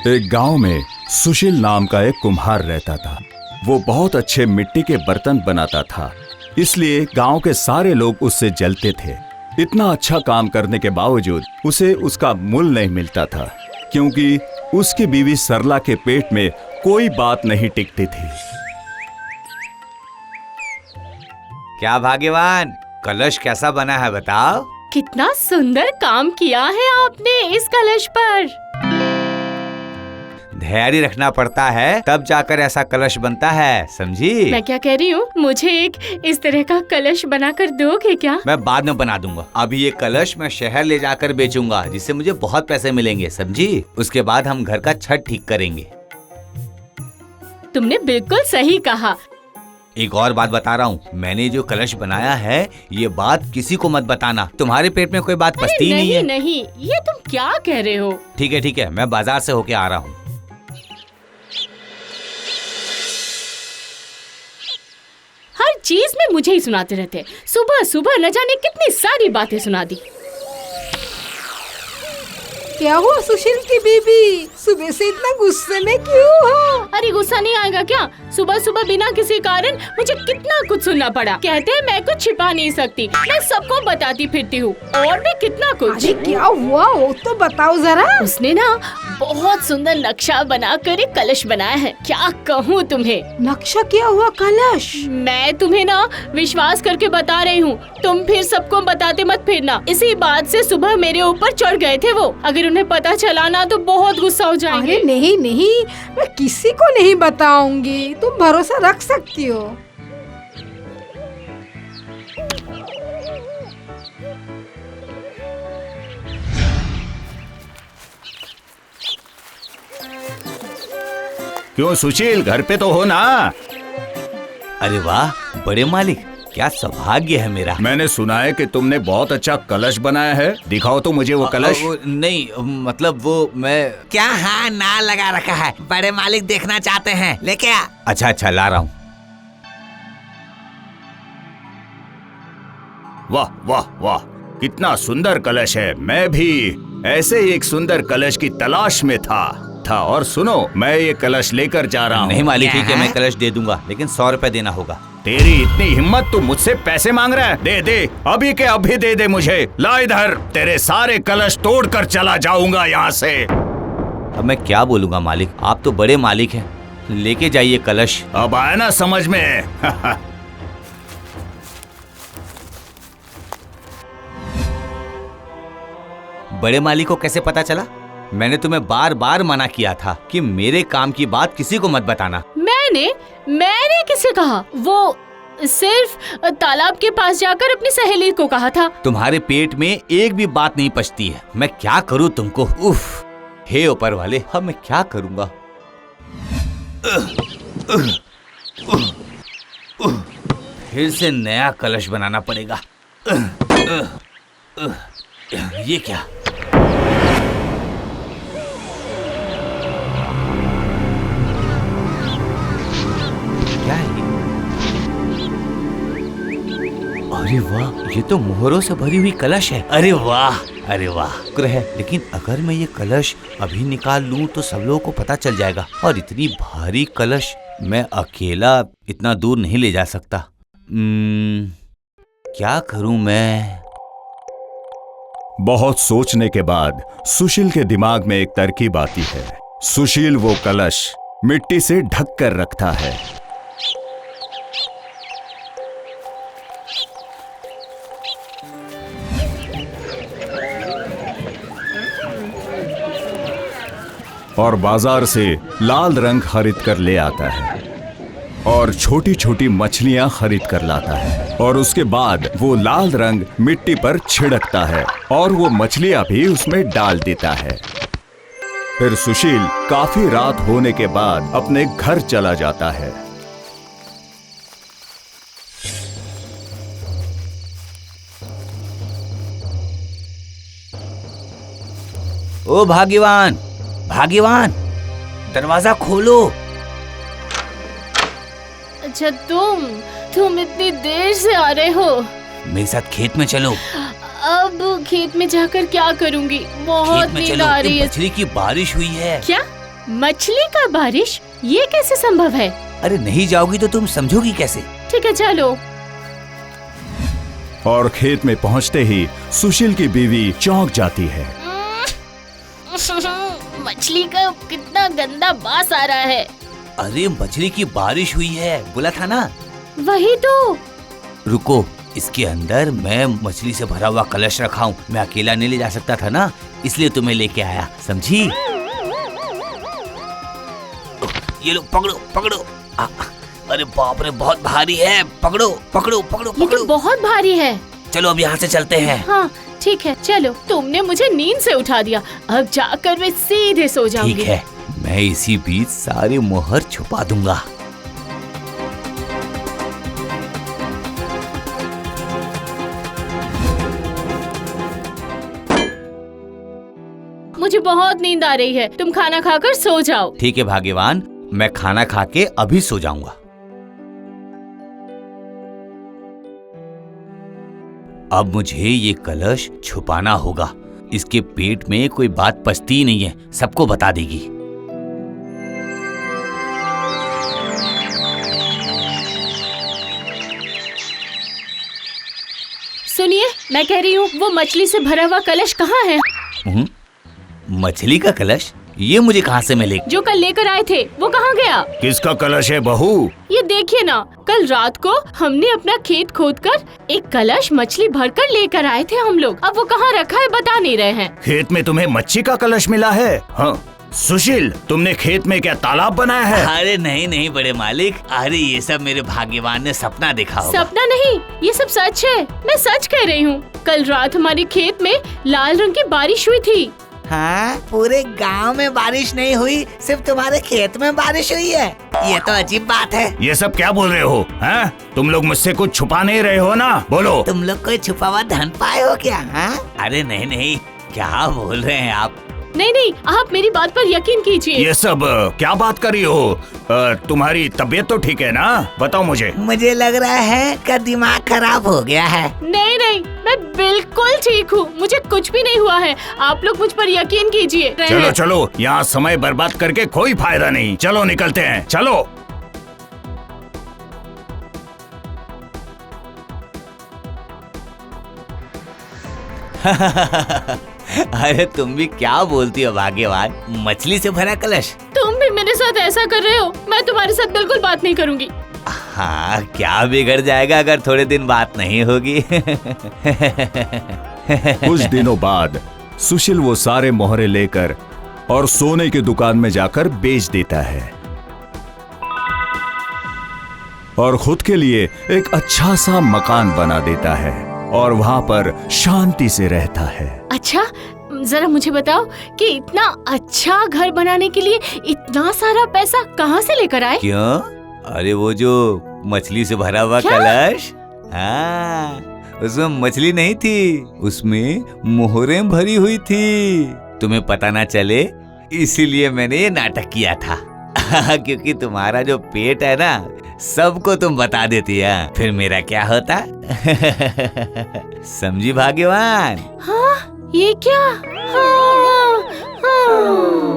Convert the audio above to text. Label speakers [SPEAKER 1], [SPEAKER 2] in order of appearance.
[SPEAKER 1] एक गांव में सुशील नाम का एक कुम्हार रहता था। वो बहुत अच्छे मिट्टी के बर्तन बनाता था, इसलिए गांव के सारे लोग उससे जलते थे। इतना अच्छा काम करने के बावजूद उसे उसका मूल नहीं मिलता था, क्योंकि उसकी बीवी सरला के पेट में कोई बात नहीं टिकती थी।
[SPEAKER 2] क्या भाग्यवान, कलश कैसा बना है बताओ।
[SPEAKER 3] कितना सुंदर काम किया है आपने इस कलश पर।
[SPEAKER 2] धैर्य रखना पड़ता है, तब जाकर ऐसा कलश बनता है, समझी?
[SPEAKER 3] मैं क्या कह रही हूँ, मुझे एक इस तरह का कलश बनाकर दोगे क्या?
[SPEAKER 2] मैं बाद में बना दूंगा। अभी ये कलश मैं शहर ले जाकर बेचूंगा, जिससे मुझे बहुत पैसे मिलेंगे, समझी? उसके बाद हम घर का छत ठीक करेंगे।
[SPEAKER 3] तुमने बिल्कुल सही कहा।
[SPEAKER 2] एक और बात बता रहा हूँ, मैंने जो कलश बनाया है, ये बात किसी को मत बताना। तुम्हारे पेट में कोई बात पचती ही नहीं है।
[SPEAKER 3] नहीं, ये तुम क्या कह रहे हो?
[SPEAKER 2] ठीक है, मैं बाजार से होके आ रहा हूँ।
[SPEAKER 3] हर चीज में मुझे ही सुनाते रहते। सुबह सुबह न जाने कितनी सारी बातें सुना दी।
[SPEAKER 4] क्या हुआ सुशील की बीबी, सुबह से इतना गुस्से में क्यों हो?
[SPEAKER 3] अरे गुस्सा नहीं आएगा क्या? सुबह सुबह बिना किसी कारण मुझे कितना कुछ सुनना पड़ा। कहते हैं मैं कुछ छिपा नहीं सकती, मैं सबको बताती फिरती हूँ, और भी कितना कुछ।
[SPEAKER 4] अरे क्या हुआ, वो तो बताओ जरा।
[SPEAKER 3] उसने ना बहुत सुंदर नक्शा बनाकर एक कलश बनाया है। क्या कहूँ तुम्हें।
[SPEAKER 4] नक्शा क्या हुआ कलश?
[SPEAKER 3] मैं तुम्हें ना विश्वास करके बता रही हूँ, तुम फिर सबको बताते मत फिरना। इसी बात से सुबह मेरे ऊपर चढ़ गए थे वो। अगर उन्हें पता चला ना तो बहुत गुस्सा हो जाएंगे।
[SPEAKER 4] अरे नहीं, मैं किसी को नहीं बताऊंगी, तुम भरोसा रख सकती हो।
[SPEAKER 1] क्यों सुशील, घर पे तो हो ना?
[SPEAKER 2] अरे वाह बड़े मालिक, क्या सौभाग्य है मेरा।
[SPEAKER 1] मैंने सुना है कि तुमने बहुत अच्छा कलश बनाया है, दिखाओ तो मुझे वो कलश।
[SPEAKER 2] नहीं मतलब वो मैं क्या, हाँ ना लगा रखा है, बड़े मालिक देखना चाहते हैं, लेके आ। अच्छा ला रहा हूँ।
[SPEAKER 1] वाह वाह वाह, कितना सुंदर कलश है। मैं भी ऐसे ही एक सुंदर कलश की तलाश में था। और सुनो, मैं ये कलश लेकर जा रहा हूँ।
[SPEAKER 2] नहीं मालिक, ठीक है, मैं कलश दे दूंगा, लेकिन 100 रुपए देना होगा।
[SPEAKER 1] तेरी इतनी हिम्मत, तू मुझसे पैसे मांग रहा है? दे अभी के अभी दे मुझे। ला इधर, तेरे सारे कलश तोड़ कर चला जाऊंगा यहाँ से।
[SPEAKER 2] अब मैं क्या बोलूंगा मालिक, आप तो बड़े मालिक हैं, लेके जाइए कलश।
[SPEAKER 1] अब आया ना समझ में?
[SPEAKER 2] बड़े मालिक को कैसे पता चला? मैंने तुम्हें बार बार मना किया था कि मेरे काम की बात किसी को मत बताना।
[SPEAKER 3] मैंने किसे कहा? वो सिर्फ तालाब के पास जाकर अपनी सहेली को कहा था।
[SPEAKER 2] तुम्हारे पेट में एक भी बात नहीं पचती है, मैं क्या करूँ तुमको। उफ, हे ऊपर वाले, अब मैं क्या करूँगा। फिर से नया कलश बनाना पड़ेगा। ये क्या? क्या है? अरे वाह, ये तो मोहरों से भरी हुई कलश है। अरे वाह शुक्र है। लेकिन अगर मैं ये कलश अभी निकाल लूं तो सब लोगों को पता चल जाएगा, और इतनी भारी कलश मैं अकेला इतना दूर नहीं ले जा सकता। क्या करूं मैं?
[SPEAKER 1] बहुत सोचने के बाद सुशील के दिमाग में एक तरकीब आती है। सुशील वो कलश मिट्टी से ढक कर रखता है। और बाजार से लाल रंग खरीद कर ले आता है और छोटी छोटी मछलियां खरीद कर लाता है, और उसके बाद वो लाल रंग मिट्टी पर छिड़कता है और वो मछलियां भी उसमें डाल देता है। फिर सुशील काफी रात होने के बाद अपने घर चला जाता है।
[SPEAKER 2] ओ भाग्यवान, दरवाजा खोलो।
[SPEAKER 3] अच्छा, तुम इतनी देर से आ रहे हो?
[SPEAKER 2] मेरे साथ खेत में चलो।
[SPEAKER 3] अब खेत में जाकर क्या करूंगी? बहुत नींद आ रही है।
[SPEAKER 2] मछली की बारिश हुई है।
[SPEAKER 3] क्या? मछली का बारिश, ये कैसे संभव है?
[SPEAKER 2] अरे नहीं जाओगी तो तुम समझोगी कैसे?
[SPEAKER 3] ठीक है चलो।
[SPEAKER 1] और खेत में पहुंचते ही सुशील की बीवी चौंक जाती है।
[SPEAKER 3] मछली का कितना गंदा बास आ रहा है।
[SPEAKER 2] अरे मछली की बारिश हुई है, बोला था ना।
[SPEAKER 3] वही तो।
[SPEAKER 2] रुको, इसके अंदर मैं मछली से भरा हुआ कलश रखा हूँ। मैं अकेला नहीं ले जा सकता था ना, इसलिए तुम्हें लेके आया, समझी? ये लो, पकड़ो पकड़ो। अरे बाप रे, बहुत भारी है। पकड़ो पकड़ो पकड़ो
[SPEAKER 3] ये
[SPEAKER 2] पकड़ो।
[SPEAKER 3] तो बहुत भारी है।
[SPEAKER 2] चलो अब यहाँ से चलते हैं।
[SPEAKER 3] हाँ ठीक है चलो। तुमने मुझे नींद से उठा दिया, अब जाकर मैं सीधे सो जाऊंगी।
[SPEAKER 2] ठीक है, मैं इसी बीच सारे मोहर छुपा दूंगा।
[SPEAKER 3] मुझे बहुत नींद आ रही है, तुम खाना खाकर सो जाओ।
[SPEAKER 2] ठीक है भाग्यवान, मैं खाना खा के अभी सो जाऊंगा। अब मुझे ये कलश छुपाना होगा। इसके पेट में कोई बात पचती ही नहीं है, सबको बता देगी।
[SPEAKER 3] सुनिए, मैं कह रही हूँ वो मछली से भरा हुआ कलश कहाँ है?
[SPEAKER 2] मछली का कलश? ये मुझे कहाँ से मिलेगा?
[SPEAKER 3] जो कल लेकर आए थे वो कहाँ गया?
[SPEAKER 1] किसका कलश है बहू?
[SPEAKER 3] ये देखिए ना, कल रात को हमने अपना खेत खोदकर एक कलश मछली भरकर लेकर आए थे हम लोग। अब वो कहाँ रखा है बता नहीं रहे हैं।
[SPEAKER 1] खेत में तुम्हें मच्छी का कलश मिला है? हाँ सुशील, तुमने खेत में क्या तालाब बनाया है?
[SPEAKER 2] अरे नहीं नहीं बड़े मालिक, अरे ये सब मेरे भाग्यवान ने सपना देखा होगा।
[SPEAKER 3] सपना नहीं, ये सब सच है। मैं सच कह रही हूँ। कल रात हमारे खेत में लाल रंग की बारिश हुई थी।
[SPEAKER 5] हाँ, पूरे गांव में बारिश नहीं हुई, सिर्फ तुम्हारे खेत में बारिश हुई है। ये तो अजीब बात है।
[SPEAKER 1] ये सब क्या बोल रहे हो? हैं? तुम लोग मुझसे कुछ छुपा नहीं रहे हो ना? बोलो।
[SPEAKER 5] तुम लोग कोई छुपा हुआ धन पाए हो क्या? हाँ?
[SPEAKER 2] अरे नहीं नहीं, क्या बोल रहे हैं आप?
[SPEAKER 3] नहीं नहीं, आप मेरी बात पर यकीन कीजिए।
[SPEAKER 1] ये सब क्या बात कर रही हो? तुम्हारी तबीयत तो ठीक है ना? बताओ मुझे।
[SPEAKER 5] मुझे लग रहा है कि दिमाग खराब हो गया है।
[SPEAKER 3] नहीं नहीं, मैं बिल्कुल ठीक हूँ, मुझे कुछ भी नहीं हुआ है। आप लोग मुझ पर यकीन कीजिए।
[SPEAKER 1] चलो चलो, यहाँ समय बर्बाद करके कोई फायदा नहीं। चलो निकलते हैं, चलो।
[SPEAKER 2] अरे तुम भी क्या बोलती हो भाग्यवान, मछली से भरा कलश?
[SPEAKER 3] तुम भी मेरे साथ ऐसा कर रहे हो? मैं तुम्हारे साथ बिल्कुल बात नहीं करूंगी।
[SPEAKER 2] हाँ, क्या बिगड़ जाएगा अगर थोड़े दिन बात नहीं होगी।
[SPEAKER 1] कुछ दिनों बाद सुशील वो सारे मोहरे लेकर और सोने की दुकान में जाकर बेच देता है और खुद के लिए एक अच्छा सा मकान बना देता है और वहाँ पर शांति से रहता है।
[SPEAKER 3] अच्छा, जरा मुझे बताओ कि इतना अच्छा घर बनाने के लिए इतना सारा पैसा कहाँ से लेकर आए?
[SPEAKER 2] क्यों? अरे वो जो मछली से भरा हुआ कलश, हाँ, उसमें मछली नहीं थी, उसमें मोहरें भरी हुई थी। तुम्हें पता ना चले इसीलिए मैंने ये नाटक किया था। क्योंकि तुम्हारा जो पेट है ना, सबको तुम बता देती है, फिर मेरा क्या होता? समझी भाग्यवान?
[SPEAKER 3] हाँ, ये क्या? हाँ, हाँ।